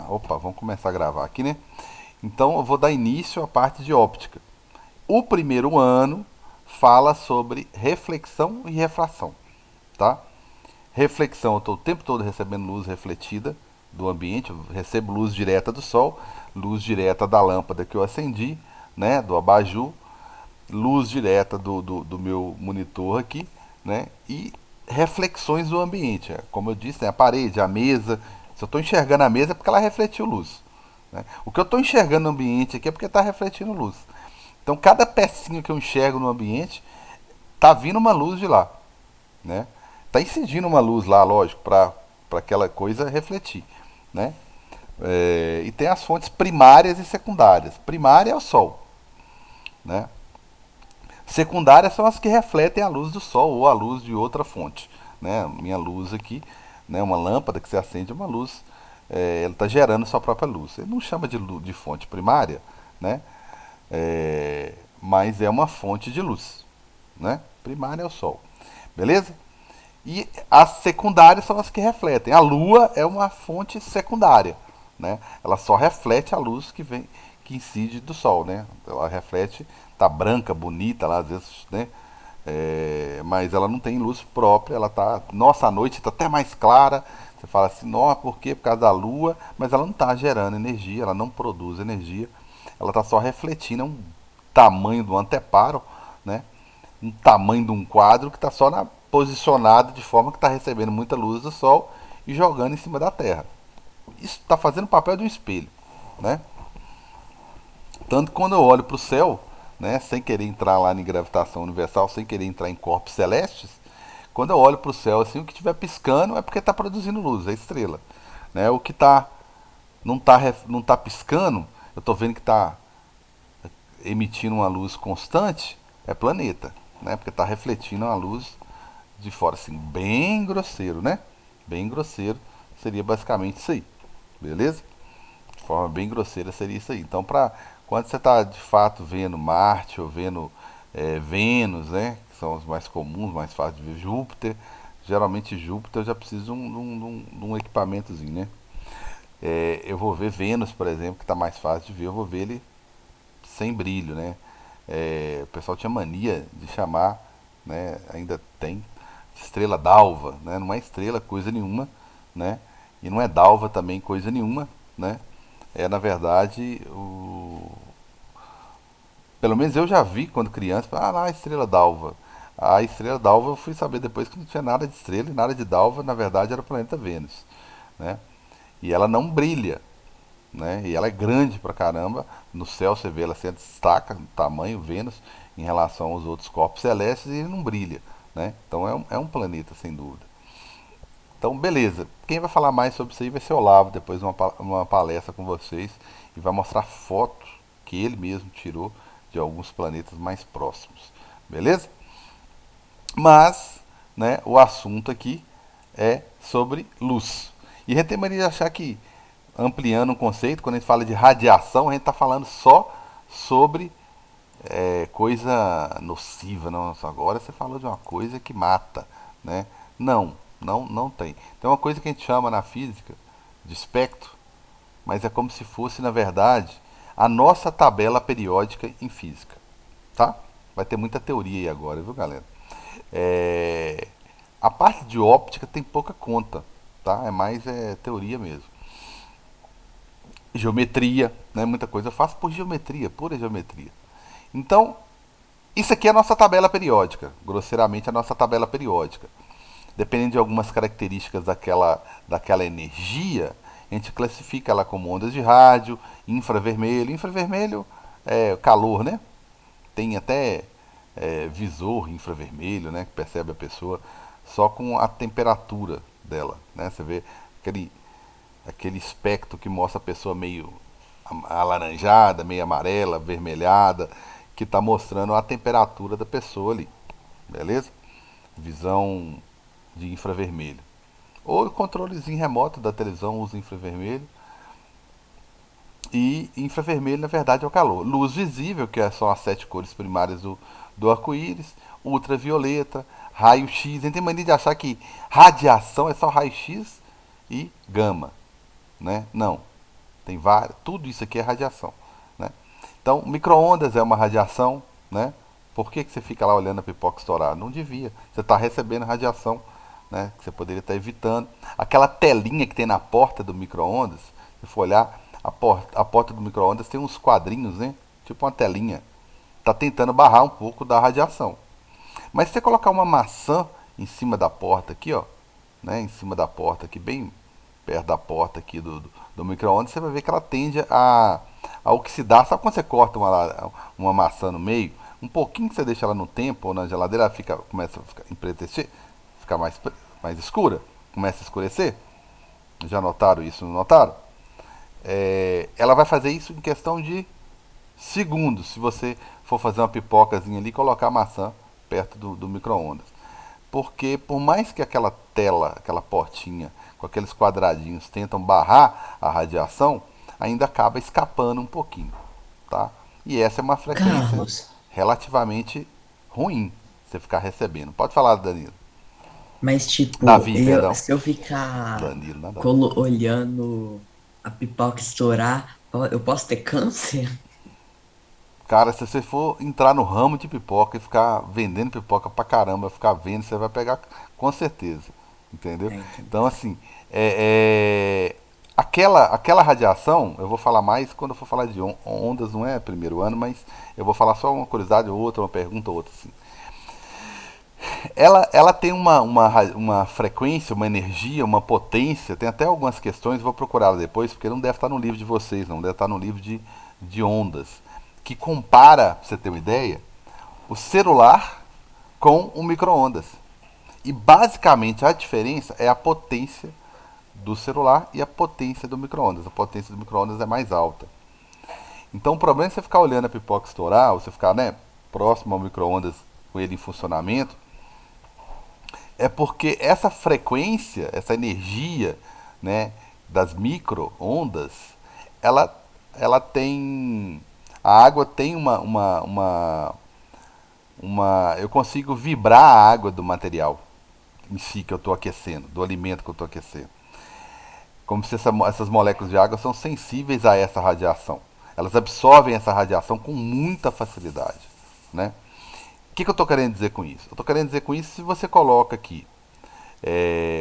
Opa, vamos começar a gravar aqui, né? Então eu vou dar início à parte de óptica. O primeiro ano fala sobre reflexão e refração, tá? Reflexão, eu estou o tempo todo recebendo luz refletida do ambiente, eu recebo luz direta do sol, luz direta da lâmpada que eu acendi, né, do abajur, luz direta do meu monitor aqui, né, e reflexões do ambiente. Como eu disse, né, a parede, a mesa. Se eu estou enxergando a mesa é porque ela refletiu luz. Né? O que eu estou enxergando no ambiente aqui é porque está refletindo luz. Então, cada pecinha que eu enxergo no ambiente tá vindo uma luz de lá, né? Tá incidindo uma luz lá, lógico, para aquela coisa refletir, né? E tem as fontes primárias e secundárias. Primária é o sol, né? Secundárias são as que refletem a luz do sol ou a luz de outra fonte, né? Minha luz aqui, né? Uma lâmpada que você acende uma luz, ela está gerando sua própria luz. Ele não chama de fonte primária, né? Mas é uma fonte de luz, né? Primária é o sol, beleza? E as secundárias são as que refletem. A lua é uma fonte secundária, né? Ela só reflete a luz que vem, que incide do sol, né? Ela reflete, tá branca, bonita lá às vezes, né? Mas ela não tem luz própria, ela tá, nossa, a noite está até mais clara. Você fala assim, não, por quê? Por causa da lua, mas ela não está gerando energia, ela não produz energia, ela está só refletindo um tamanho do anteparo, né? Um tamanho de um quadro que está só posicionado de forma que está recebendo muita luz do sol e jogando em cima da Terra. Isso está fazendo o papel de um espelho, né? Tanto que quando eu olho para o céu, né, sem querer entrar lá em gravitação universal, sem querer entrar em corpos celestes, quando eu olho para o céu assim, o que estiver piscando é porque está produzindo luz, é estrela, né? O que não tá piscando, eu estou vendo que está emitindo uma luz constante, é planeta, né? Porque está refletindo uma luz de fora, assim, bem grosseiro, né? Bem grosseiro seria basicamente isso aí, beleza? De forma bem grosseira seria isso aí. Então, quando você está de fato vendo Marte ou vendo Vênus, né? Que são os mais comuns, mais fáceis de ver, Júpiter. Geralmente Júpiter eu já preciso de um equipamentozinho, né? Eu vou ver Vênus, por exemplo, que está mais fácil de ver, eu vou ver ele sem brilho, né? O pessoal tinha mania de chamar, né? Ainda tem estrela d'alva, né? Não é estrela coisa nenhuma, né? E não é d'alva também coisa nenhuma, né? Na verdade pelo menos eu já vi quando criança, lá a estrela d'alva. A estrela d'alva eu fui saber depois que não tinha nada de estrela e nada de d'alva, na verdade era o planeta Vênus, né? E ela não brilha, né? E ela é grande pra caramba. No céu você vê ela se destaca no tamanho Vênus em relação aos outros corpos celestes e ele não brilha, né? Então é um planeta sem dúvida. Então beleza. Quem vai falar mais sobre isso aí vai ser o Olavo depois uma palestra com vocês e vai mostrar fotos que ele mesmo tirou de alguns planetas mais próximos, beleza? Mas, né, o assunto aqui é sobre luz. E a gente tem mania de achar que, ampliando o conceito, quando a gente fala de radiação, a gente está falando só sobre coisa nociva. Não, agora você falou de uma coisa que mata, né? Não, não tem. Tem uma coisa que a gente chama na física de espectro, mas é como se fosse, na verdade, a nossa tabela periódica em física, tá? Vai ter muita teoria aí agora, viu, galera? É, a parte de óptica tem pouca conta, tá? É mais teoria mesmo. Geometria, né? Muita coisa eu faço por geometria, pura geometria. Então, isso aqui é a nossa tabela periódica, grosseiramente a nossa tabela periódica. Dependendo de algumas características daquela energia, a gente classifica ela como ondas de rádio, infravermelho. Infravermelho é calor, né? Tem até visor infravermelho, né? Que percebe a pessoa só com a temperatura dela, né? Você vê aquele espectro que mostra a pessoa meio alaranjada, meio amarela, avermelhada, que está mostrando a temperatura da pessoa ali, beleza? Visão de infravermelho. Ou o controlezinho remoto da televisão usa infravermelho. E infravermelho, na verdade, é o calor. Luz visível, que são as 7 cores primárias do arco-íris. Ultravioleta, raio-x. A gente tem mania de achar que radiação é só raio-x e gama, né? Não. Tem várias, tudo isso aqui é radiação, né? Então, micro-ondas é uma radiação, né? Por que você fica lá olhando a pipoca estourar? Não devia. Você está recebendo radiação, né? Que você poderia estar evitando. Aquela telinha que tem na porta do micro-ondas, se for olhar, a porta do micro-ondas tem uns quadrinhos, né? Tipo uma telinha. Está tentando barrar um pouco da radiação. Mas se você colocar uma maçã em cima da porta aqui, ó, né? Em cima da porta aqui, bem perto da porta aqui do micro-ondas, você vai ver que ela tende a oxidar. Sabe quando você corta uma maçã no meio? Um pouquinho que você deixa ela no tempo ou na geladeira, ela começa a ficar empretecer, ficar mais escura, começa a escurecer. Já notaram isso? Não notaram? Ela vai fazer isso em questão de segundos, se você for fazer uma pipocazinha ali e colocar a maçã perto do micro-ondas. Porque por mais que aquela tela, aquela portinha com aqueles quadradinhos tentam barrar a radiação, ainda acaba escapando um pouquinho, tá? E essa é uma frequência Carlos, relativamente ruim você ficar recebendo. Pode falar, Danilo. mas tipo, Davi, perdão. se eu ficar Danilo, nada a ver. olhando a pipoca estourar, eu posso ter câncer? Cara, se você for entrar no ramo de pipoca e ficar vendendo pipoca pra caramba, ficar vendo, você vai pegar com certeza. Entendeu? É, então Então, tá. assim, aquela radiação, eu vou falar mais quando eu for falar de ondas, não é primeiro ano, mas eu vou falar só uma curiosidade ou outra, uma pergunta ou outra, assim. Ela tem uma frequência, uma energia, uma potência, tem até algumas questões, vou procurá-la depois, porque não deve estar no livro de vocês, não deve estar no livro de ondas, que compara, pra você ter uma ideia, o celular com o micro-ondas. E basicamente a diferença é a potência do celular e a potência do micro-ondas. A potência do micro-ondas é mais alta. Então o problema é você ficar olhando a pipoca estourar, ou você ficar, né, próximo ao micro-ondas com ele em funcionamento, é porque essa frequência, essa energia, né, das micro-ondas, ela, ela tem. A água tem eu consigo vibrar a água do material em si que eu estou aquecendo, do alimento que eu estou aquecendo. Como se essas moléculas de água são sensíveis a essa radiação. Elas absorvem essa radiação com muita facilidade, né? O que eu estou querendo dizer com isso? Eu estou querendo dizer com isso se você coloca aqui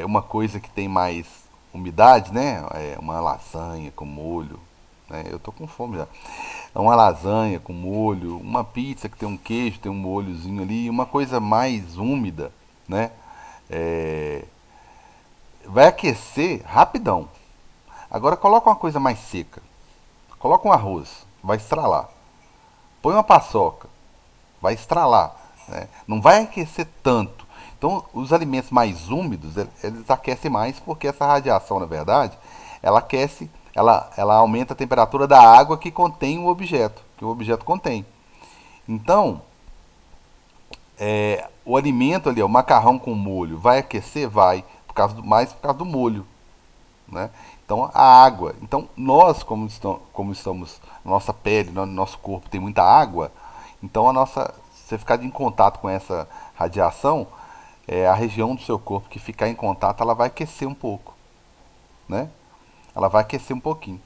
uma coisa que tem mais umidade, né? Uma lasanha com molho, né? Eu tô com fome já. Uma lasanha com molho, uma pizza que tem um queijo, tem um molhozinho ali, uma coisa mais úmida, né? É, vai aquecer rapidão. Agora coloca uma coisa mais seca. Coloca um arroz, vai estralar. Põe uma paçoca, vai estralar. Né? Não vai aquecer tanto. Então, os alimentos mais úmidos, eles aquecem mais porque essa radiação, na verdade, ela aquece, ela aumenta a temperatura da água que contém o objeto, que o objeto contém. Então, o alimento ali, o macarrão com molho, vai aquecer? Vai, mais por causa do molho. Né? Então, a água. Então, nós, como estamos, nossa pele, nosso corpo tem muita água, então você ficar em contato com essa radiação, a região do seu corpo que ficar em contato, ela vai aquecer um pouco, né? Ela vai aquecer um pouquinho.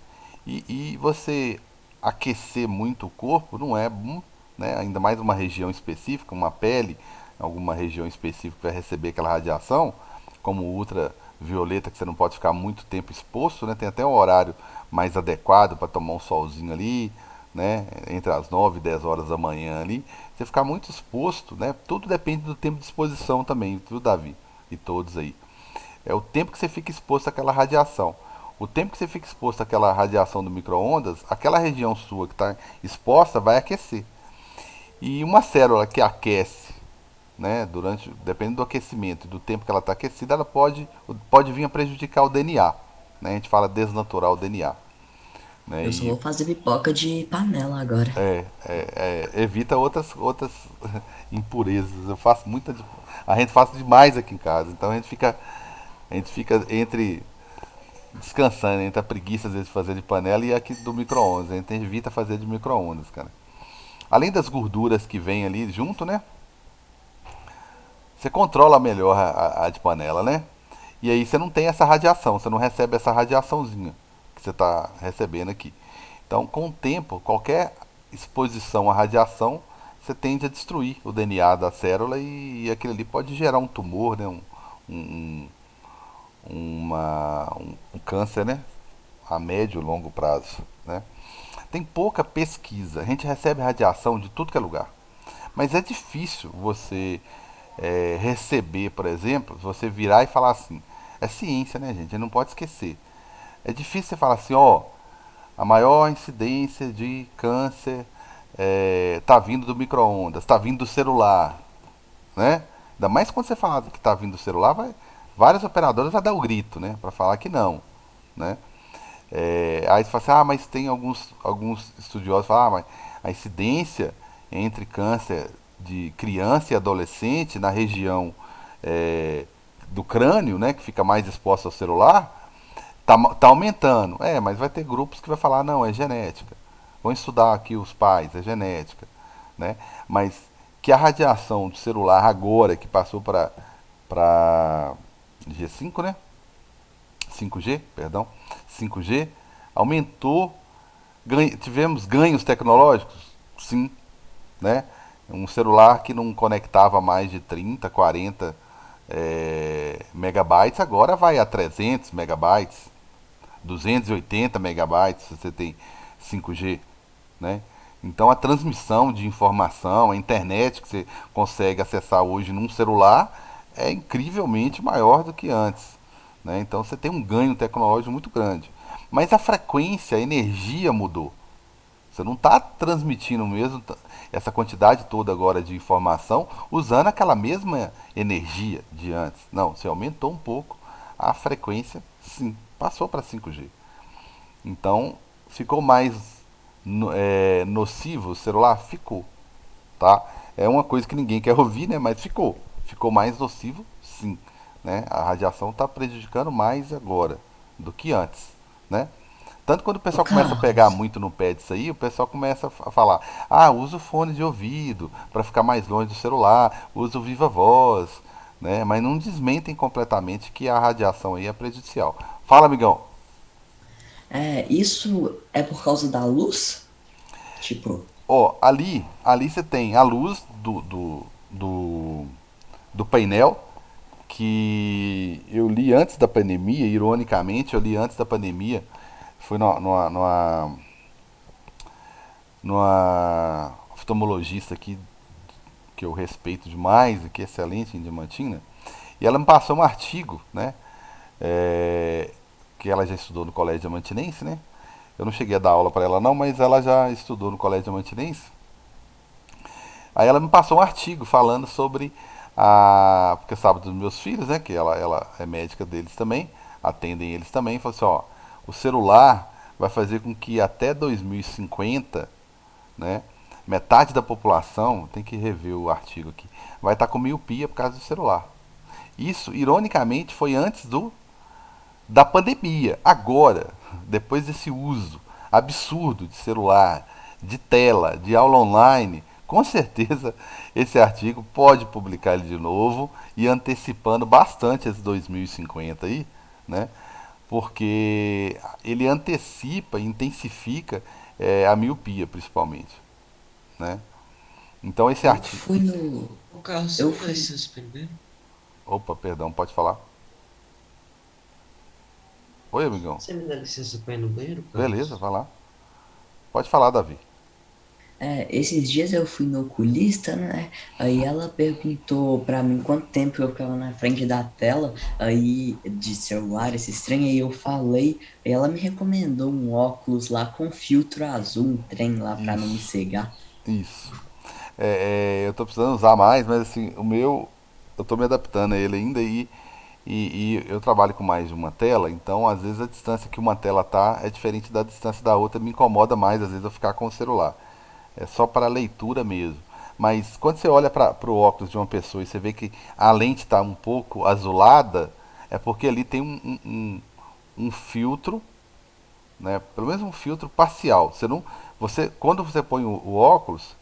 E você aquecer muito o corpo não é bom, né? Ainda mais uma região específica, uma pele, alguma região específica que vai receber aquela radiação, como ultravioleta, que você não pode ficar muito tempo exposto, né? Tem até um horário mais adequado para tomar um solzinho ali, né? Entre as 9 e 10 horas da manhã ali. Você ficar muito exposto, né? Tudo depende do tempo de exposição também, viu, Davi? E todos aí. É o tempo que você fica exposto àquela radiação. O tempo que você fica exposto àquela radiação do micro-ondas, aquela região sua que está exposta vai aquecer. E uma célula que aquece, né, dependendo do aquecimento e do tempo que ela está aquecida, ela pode vir a prejudicar o DNA. Né? A gente fala desnaturar o DNA. Né? Eu só E vou fazer pipoca de panela agora. evita outras impurezas. Eu faço a gente faz demais aqui em casa. Então a gente fica entre descansando, entre a preguiça às vezes de fazer de panela e aqui do micro-ondas. A gente evita fazer de micro-ondas, cara. Além das gorduras que vem ali junto, né? Você controla melhor a de panela, né? E aí você não tem essa radiação, você não recebe essa radiaçãozinha, que você está recebendo aqui. Então, com o tempo, qualquer exposição à radiação, você tende a destruir o DNA da célula e aquilo ali pode gerar um tumor, né? Um, um câncer, né? A médio e longo prazo, né? Tem pouca pesquisa. A gente recebe radiação de tudo que é lugar. Mas é difícil você receber, por exemplo, você virar e falar assim. É ciência, né, gente? A gente não pode esquecer. É difícil você falar assim, ó, a maior incidência de câncer tá vindo do micro-ondas, tá vindo do celular, né? Ainda mais quando você fala que tá vindo do celular, várias operadoras vão dar o grito, né? Para falar que não, né? Aí você fala assim, mas tem alguns estudiosos que falam, mas a incidência entre câncer de criança e adolescente na região do crânio, né, que fica mais exposta ao celular, tá aumentando. Mas vai ter grupos que vai falar, não, é genética. Vão estudar aqui os pais, é genética, né? Mas que a radiação do celular agora que passou para G5, né? 5G, perdão, 5G, aumentou, tivemos ganhos tecnológicos? Sim, né? Um celular que não conectava mais de 30, 40 megabytes, agora vai a 300 megabytes, 280 megabytes, se você tem 5G, né? Então a transmissão de informação, a internet que você consegue acessar hoje num celular é incrivelmente maior do que antes, né? Então você tem um ganho tecnológico muito grande. Mas a frequência, a energia mudou. Você não está transmitindo mesmo essa quantidade toda agora de informação usando aquela mesma energia de antes. Não, você aumentou um pouco a frequência, sim, passou para 5G. Então ficou mais nocivo o celular? Ficou, tá? É uma coisa que ninguém quer ouvir, né? Mas ficou mais nocivo, sim, né? A radiação está prejudicando mais agora do que antes, né? Tanto quando o Ô, pessoal começa a pegar Carlos, muito no pé disso aí, o pessoal começa a falar: ah, usa o fone de ouvido para ficar mais longe do celular, usa o viva voz, né? Mas não desmentem completamente que a radiação aí é prejudicial. Fala, amigão. isso é por causa da luz? Tipo, Ó, ali você tem a luz do painel que eu li antes da pandemia, ironicamente, eu li antes da pandemia, fui numa oftalmologista aqui que eu respeito demais e que é excelente em Diamantina, e ela me passou um artigo, né, é, que ela já estudou no Colégio Diamantinense, né? Eu não cheguei a dar aula para ela não, mas ela já estudou no Colégio Diamantinense. Aí ela me passou um artigo falando sobre porque sabe dos meus filhos, né, que ela é médica deles também, atendem eles também, falou assim, ó, o celular vai fazer com que até 2050, né, metade da população, tem que rever o artigo aqui, vai estar com miopia por causa do celular. Isso, ironicamente, foi antes da pandemia. Agora, depois desse uso absurdo de celular, de tela, de aula online, com certeza esse artigo pode publicar ele de novo e antecipando bastante esse 2050 aí, né? Porque ele antecipa e intensifica a miopia, principalmente, né? Então esse eu artigo. fui no. Ô, Carlos, você Eu me dá fui. licença primeiro? Opa, perdão, pode falar? Oi, amigão. Você me dá licença pra ir no banheiro, Beleza, Carlos? vai lá. Pode falar, Davi. Esses dias eu fui no oculista, né? Aí ela perguntou pra mim quanto tempo eu ficava na frente da tela, aí de celular, esse estranho, aí eu falei, aí ela me recomendou um óculos lá com filtro azul, um trem lá pra não me Isso, cegar. isso. Eu tô precisando usar mais, mas assim, o meu, eu tô me adaptando a ele ainda e eu trabalho com mais de uma tela, então às vezes a distância que uma tela tá é diferente da distância da outra, me incomoda mais às vezes eu ficar com o celular. É só para leitura mesmo. Mas quando você olha para o óculos de uma pessoa e você vê que a lente está um pouco azulada, é porque ali tem um filtro, né? Pelo menos um filtro parcial. Quando você põe o óculos,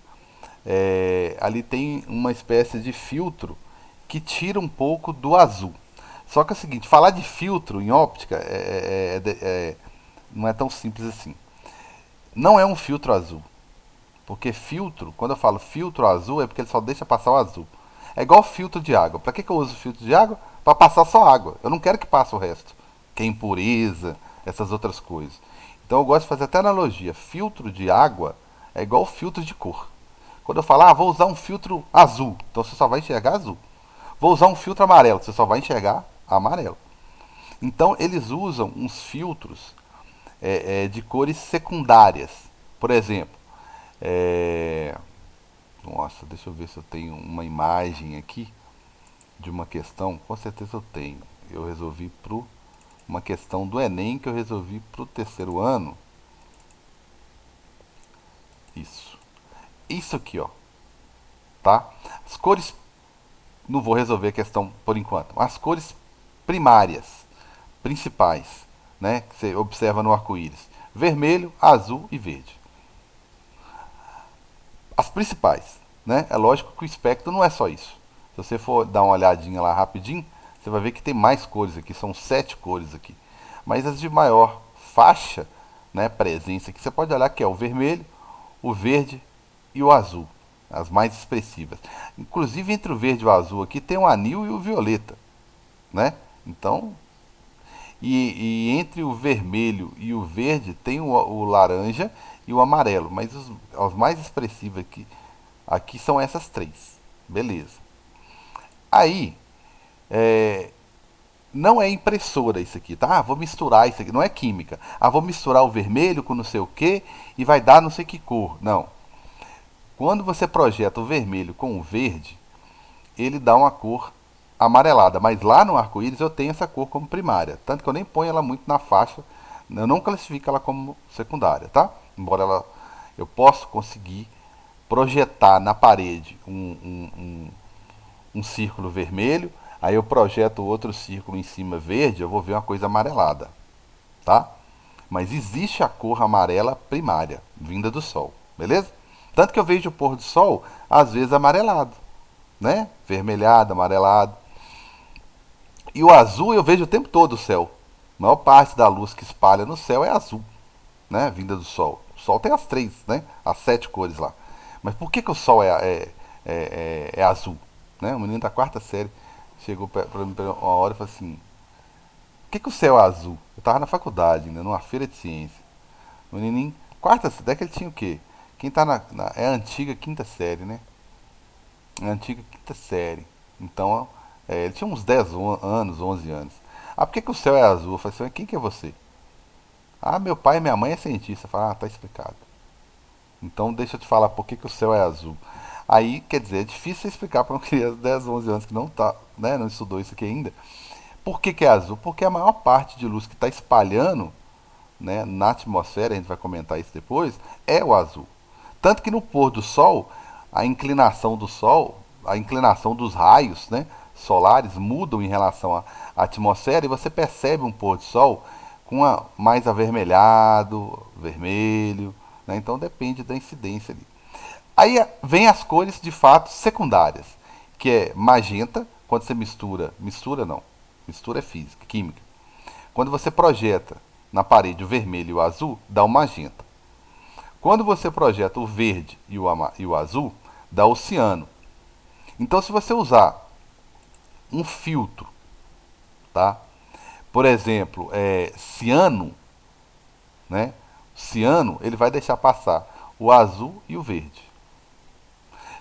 ali tem uma espécie de filtro que tira um pouco do azul. Só que é o seguinte, falar de filtro em óptica não é tão simples assim. Não é um filtro azul. Porque filtro, quando eu falo filtro azul, é porque ele só deixa passar o azul. É igual filtro de água. Para que eu uso filtro de água? Para passar só água. Eu não quero que passe o resto. Que é impureza, essas outras coisas. Então eu gosto de fazer até analogia. Filtro de água é igual filtro de cor. Quando eu falar, vou usar um filtro azul, então você só vai enxergar azul. Vou usar um filtro amarelo, você só vai enxergar amarelo. Então eles usam uns filtros de cores secundárias. Por exemplo, é, nossa, deixa eu ver se eu tenho uma imagem aqui de uma questão. Com certeza eu tenho. Eu resolvi para uma questão do Enem que eu resolvi para o terceiro ano. Isso. Isso aqui, ó. Tá? As cores. Não vou resolver a questão por enquanto. As cores primárias, principais, né? Que você observa no arco-íris: vermelho, azul e verde. As principais, né? É lógico que o espectro não é só isso. Se você for dar uma olhadinha lá rapidinho, você vai ver que tem mais cores aqui, são 7 cores aqui. Mas as de maior faixa, né, presença aqui, você pode olhar que é o vermelho, o verde e o azul, as mais expressivas. Inclusive entre o verde e o azul aqui tem o anil e o violeta, né? Então, e entre o vermelho e o verde tem o laranja e o amarelo, mas os mais expressivos aqui são essas três. Beleza. Aí, é, não é impressora isso aqui, tá? Ah, vou misturar isso aqui. Não é química. Ah, vou misturar o vermelho com não sei o que e vai dar não sei que cor. Não. Quando você projeta o vermelho com o verde, ele dá uma cor amarelada. Mas lá no arco-íris eu tenho essa cor como primária. Tanto que eu nem ponho ela muito na faixa. Eu não classifico ela como secundária, tá? Embora eu possa conseguir projetar na parede um círculo vermelho, aí eu projeto outro círculo em cima verde, eu vou ver uma coisa amarelada, tá? Mas existe a cor amarela primária, vinda do sol, beleza? Tanto que eu vejo o pôr do sol, às vezes amarelado, né? Vermelhado, amarelado. E o azul eu vejo o tempo todo o céu. A maior parte da luz que espalha no céu é azul, né? Vinda do sol. O sol tem as três, né? As 7 cores lá. Mas por que o sol é azul? Né? O menino da quarta série chegou pra mim uma hora e falou assim: por que o céu é azul? Eu tava na faculdade, ainda, numa feira de ciência. O menininho, quarta série, ele tinha o quê? Quem tá é a antiga quinta série, né? É a antiga quinta série. Então, ele tinha uns 10 anos, 11 anos. Ah, por que o céu é azul? Eu falei assim: quem que é você? Ah, meu pai e minha mãe é cientista. Eu falei: ah, tá explicado. Então deixa eu te falar por que o céu é azul. Aí, quer dizer, é difícil explicar para uma criança de 10, 11 anos que não tá, né, não estudou isso aqui ainda. Por que é azul? Porque a maior parte de luz que está espalhando, né, na atmosfera, a gente vai comentar isso depois, é o azul. Tanto que no pôr do sol, a inclinação do sol, a inclinação dos raios, né, solares mudam em relação à atmosfera e você percebe um pôr do sol com mais avermelhado, vermelho, né, então depende da incidência ali. Aí vem as cores de fato secundárias, que é magenta, quando você mistura não, mistura é física, química. Quando você projeta na parede o vermelho e o azul, dá o magenta. Quando você projeta o verde e o azul, dá o ciano. Então, se você usar um filtro, tá? Por exemplo, ciano, né? Ciano, ele vai deixar passar o azul e o verde.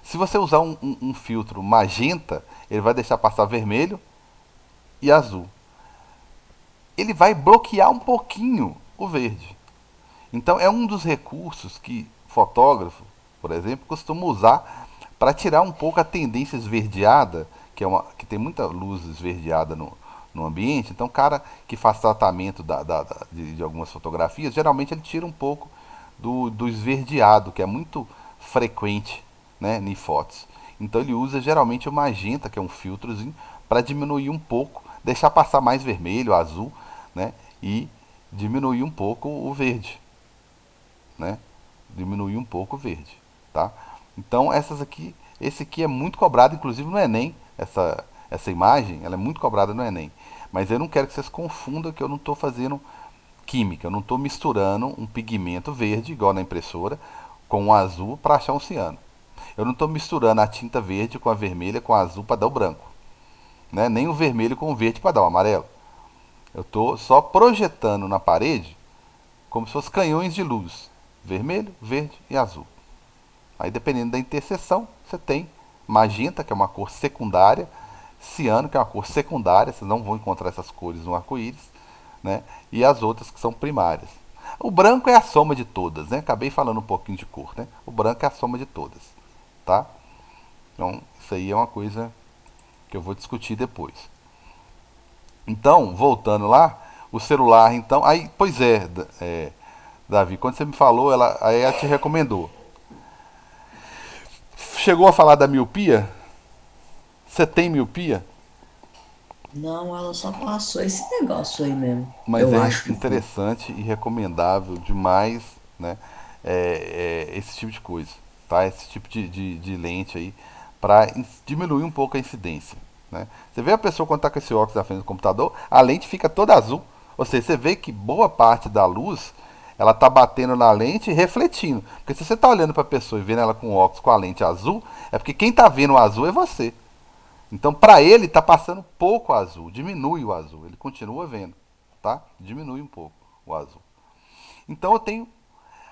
Se você usar um filtro magenta, ele vai deixar passar vermelho e azul. Ele vai bloquear um pouquinho o verde. Então é um dos recursos que fotógrafo, por exemplo, costuma usar para tirar um pouco a tendência esverdeada, que tem muita luz esverdeada no ambiente. Então, o cara que faz tratamento de algumas fotografias, geralmente ele tira um pouco do esverdeado, que é muito frequente, né, em fotos. Então, ele usa geralmente o magenta, que é um filtrozinho, para diminuir um pouco, deixar passar mais vermelho, azul, né, e diminuir um pouco o verde, né? Diminuir um pouco o verde, tá? Então esse aqui é muito cobrado, inclusive no Enem, essa imagem, ela é muito cobrada no Enem. Mas eu não quero que vocês confundam que eu não estou fazendo química. Eu não estou misturando um pigmento verde, igual na impressora, com um azul para achar um ciano. Eu não estou misturando a tinta verde com a vermelha com a azul para dar o branco. Né? Nem o vermelho com o verde para dar o amarelo. Eu estou só projetando na parede como se fossem canhões de luz. Vermelho, verde e azul. Aí dependendo da interseção, você tem magenta, que é uma cor secundária, ciano, que é uma cor secundária, vocês não vão encontrar essas cores no arco-íris, né? E as outras que são primárias. O branco é a soma de todas, né? Acabei falando um pouquinho de cor, né? O branco é a soma de todas, tá? Então, isso aí é uma coisa que eu vou discutir depois. Então, voltando lá, o celular, então, aí, pois é, Davi, quando você me falou, aí ela te recomendou. Chegou a falar da miopia? Você tem miopia? Não, ela só passou esse negócio aí mesmo. Mas Eu é acho que foi. interessante e recomendável demais, né? Esse tipo de coisa, tá? Esse tipo de lente aí para diminuir um pouco a incidência, né? Você vê a pessoa quando está com esse óculos na frente do computador, a lente fica toda azul. Ou seja, você vê que boa parte da luz ela tá batendo na lente e refletindo. Porque se você está olhando para a pessoa e vendo ela com óculos com a lente azul, é porque quem está vendo o azul é você. Então, para ele, está passando pouco azul, diminui o azul, ele continua vendo, tá? Diminui um pouco o azul. Então, eu tenho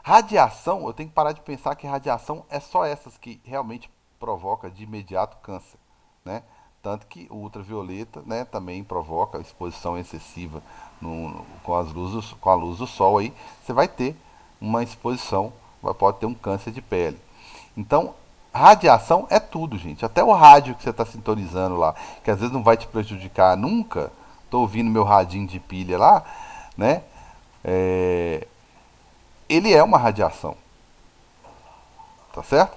radiação, eu tenho que parar de pensar que radiação é só essas que realmente provoca de imediato câncer, né? Tanto que o ultravioleta, né, também provoca exposição excessiva com a luz do sol aí, você vai ter uma exposição, pode ter um câncer de pele. Então, radiação é tudo, gente. Até o rádio que você está sintonizando lá, que às vezes não vai te prejudicar nunca. Estou ouvindo meu radinho de pilha lá, né? É, ele é uma radiação, tá certo?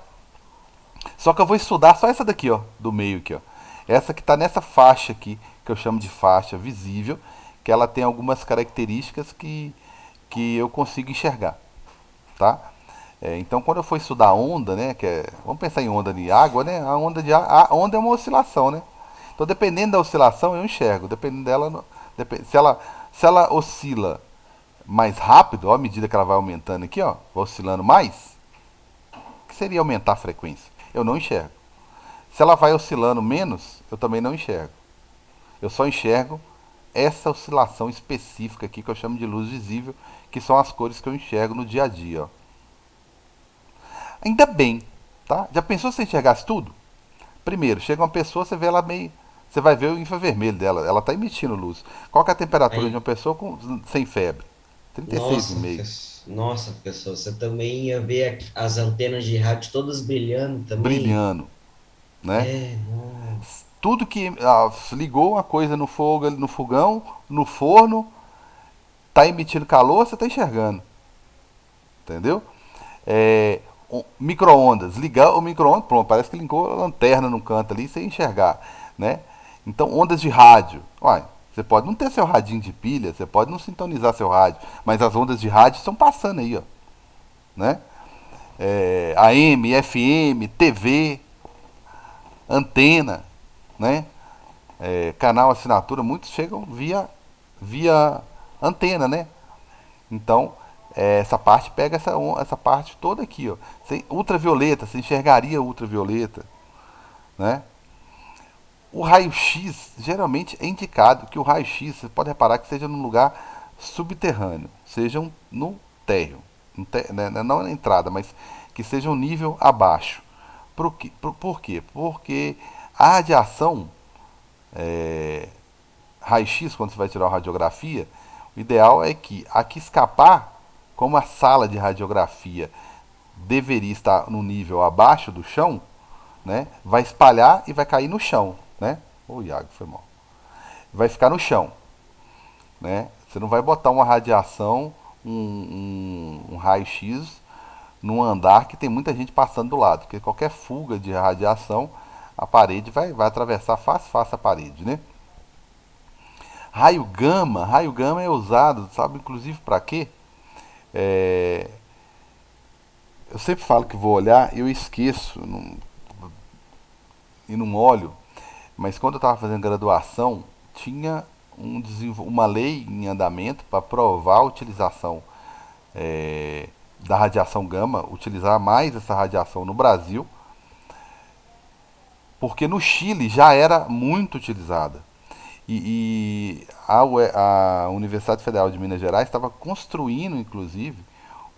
Só que eu vou estudar só essa daqui, ó, do meio aqui, ó. Essa que está nessa faixa aqui, que eu chamo de faixa visível, que ela tem algumas características que eu consigo enxergar, tá? Então, quando eu for estudar onda, né, vamos pensar em onda de água, né? A onda é uma oscilação, né? Então, dependendo da oscilação, eu enxergo. Dependendo dela, se ela oscila mais rápido, ó, à medida que ela vai aumentando aqui, ó, vai oscilando mais, que seria aumentar a frequência? Eu não enxergo. Se ela vai oscilando menos, eu também não enxergo. Eu só enxergo essa oscilação específica aqui que eu chamo de luz visível, que são as cores que eu enxergo no dia a dia, ó. Ainda bem, tá? Já pensou se você enxergasse tudo? Primeiro, chega uma pessoa, você vê ela meio. Você vai ver o infravermelho dela, ela está emitindo luz. Qual que é a temperatura de uma Aí, pessoa sem febre? nossa, 36,5. nossa, pessoa, você também ia ver as antenas de rádio todas brilhando também. Brilhando, né? É, não. Tudo que ligou uma coisa no fogo, no fogão, no forno, está emitindo calor, você está enxergando. Entendeu? Micro-ondas, ligar o micro-ondas, pronto, parece que ligou a lanterna no canto ali sem enxergar, né? Então, ondas de rádio, uai, você pode não ter seu radinho de pilha, você pode não sintonizar seu rádio, mas as ondas de rádio estão passando aí, ó, né? AM, FM, TV, antena, né? Canal assinatura, muitos chegam via antena, né? Então, essa parte pega essa parte toda aqui, ó. Ultravioleta, você enxergaria ultravioleta, né? O raio-x geralmente é indicado que o raio-x, você pode reparar que seja num lugar subterrâneo, seja no térreo, né, não na entrada, mas que seja um nível abaixo. Por quê? Porque a radiação raio-x, quando você vai tirar uma radiografia, o ideal é que a que escapar, como a sala de radiografia deveria estar no nível abaixo do chão, né, vai espalhar e vai cair no chão, né? Ô, Iago, foi mal. Vai ficar no chão, né? Você não vai botar uma radiação, um raio-x num andar que tem muita gente passando do lado, porque qualquer fuga de radiação, a parede vai atravessar fácil a parede, né? Raio gama é usado, sabe, inclusive para quê? É, eu sempre falo que vou olhar, eu esqueço e não olho, mas quando eu estava fazendo graduação, tinha uma lei em andamento para provar a utilização da radiação gama, utilizar mais essa radiação no Brasil, porque no Chile já era muito utilizada. A Universidade Federal de Minas Gerais estava construindo, inclusive,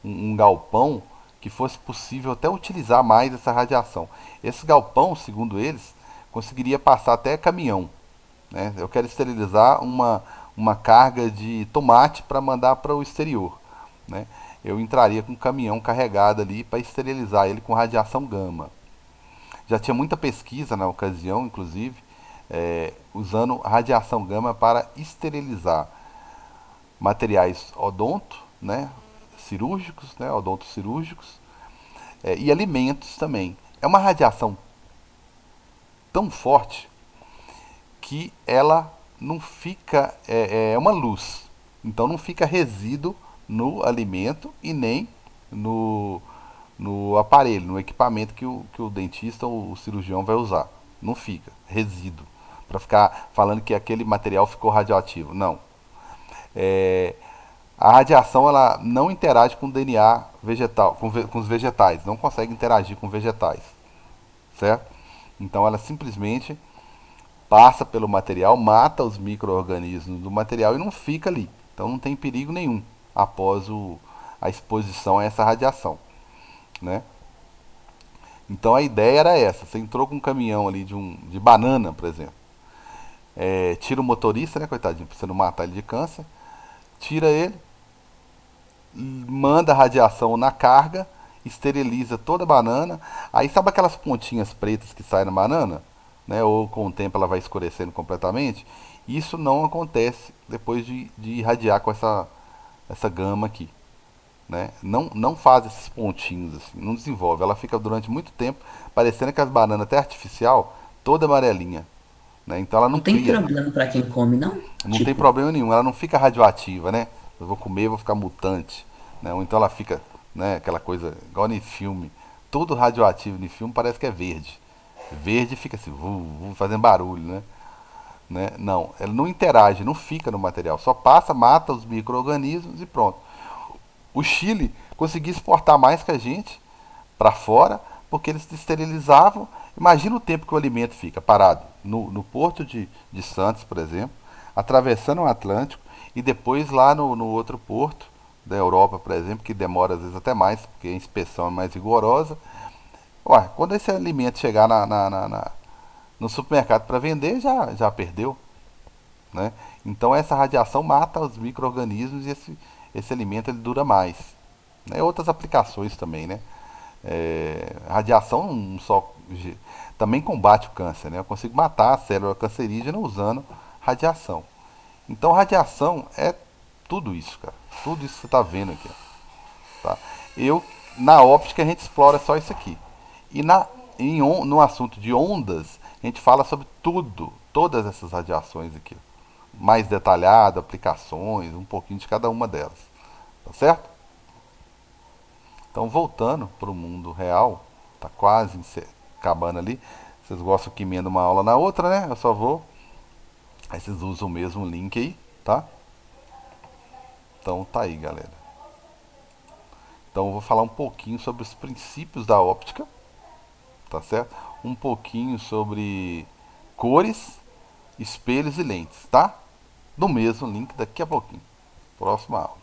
um galpão que fosse possível até utilizar mais essa radiação. Esse galpão, segundo eles, conseguiria passar até caminhão. Né? Eu quero esterilizar uma carga de tomate para mandar para o exterior. Né? Eu entraria com um caminhão carregado ali para esterilizar ele com radiação gama. Já tinha muita pesquisa na ocasião, inclusive, usando radiação gama para esterilizar materiais odonto, né, cirúrgicos, né, odontocirúrgicos, e alimentos também. É uma radiação tão forte que ela não fica, é uma luz, então não fica resíduo no alimento e nem no aparelho, no equipamento que o dentista ou o cirurgião vai usar. Não fica resíduo para ficar falando que aquele material ficou radioativo. Não. A radiação ela não interage com o DNA vegetal, com os vegetais, não consegue interagir com vegetais, certo? Então ela simplesmente passa pelo material, mata os micro-organismos do material e não fica ali. Então não tem perigo nenhum após a exposição a essa radiação, né? Então a ideia era essa. Você entrou com um caminhão ali de banana, por exemplo. Tira o motorista, né, coitadinho, pra você não matar ele de câncer. Tira ele, manda a radiação na carga, esteriliza toda a banana. Aí sabe aquelas pontinhas pretas que saem na banana? Né, ou com o tempo ela vai escurecendo completamente? Isso não acontece depois de irradiar com essa gama aqui. Né? Não faz esses pontinhos assim, não desenvolve. Ela fica durante muito tempo parecendo que as bananas até artificial, toda amarelinha. Né? Então ela não Não tem cria, problema pra quem come, não? não tem Tipo, problema nenhum, ela não fica radioativa, né? Eu vou comer, vou ficar mutante, né? Ou então ela fica, né, aquela coisa igual em filme, tudo radioativo em filme parece que é verde. Verde fica assim, fazendo barulho, né? Não, ela não interage, não fica no material, só passa, mata os micro-organismos e pronto. O Chile conseguia exportar mais que a gente para fora, porque eles esterilizavam. Imagina o tempo que o alimento fica parado no porto de Santos, por exemplo, atravessando o Atlântico e depois lá no outro porto da Europa, por exemplo, que demora às vezes até mais, porque a inspeção é mais rigorosa. Ué, quando esse alimento chegar no supermercado para vender, já perdeu. Né? Então essa radiação mata os micro-organismos e esse alimento ele dura mais. Né? Outras aplicações também, né? Radiação não só também combate o câncer, né? Eu consigo matar a célula cancerígena usando radiação. Então radiação é tudo isso, cara. Tudo isso que você está vendo aqui. Tá? Na óptica a gente explora só isso aqui. E no assunto de ondas, a gente fala sobre tudo, todas essas radiações aqui. Mais detalhado, aplicações, um pouquinho de cada uma delas. Tá certo? Então, voltando para o mundo real, tá quase acabando ali. Vocês gostam que emenda uma aula na outra, né? Eu só vou. Aí vocês usam o mesmo link aí, tá? Então tá aí, galera. Então eu vou falar um pouquinho sobre os princípios da óptica, tá certo? Um pouquinho sobre cores, espelhos e lentes, tá? No mesmo link daqui a pouquinho. Próxima aula.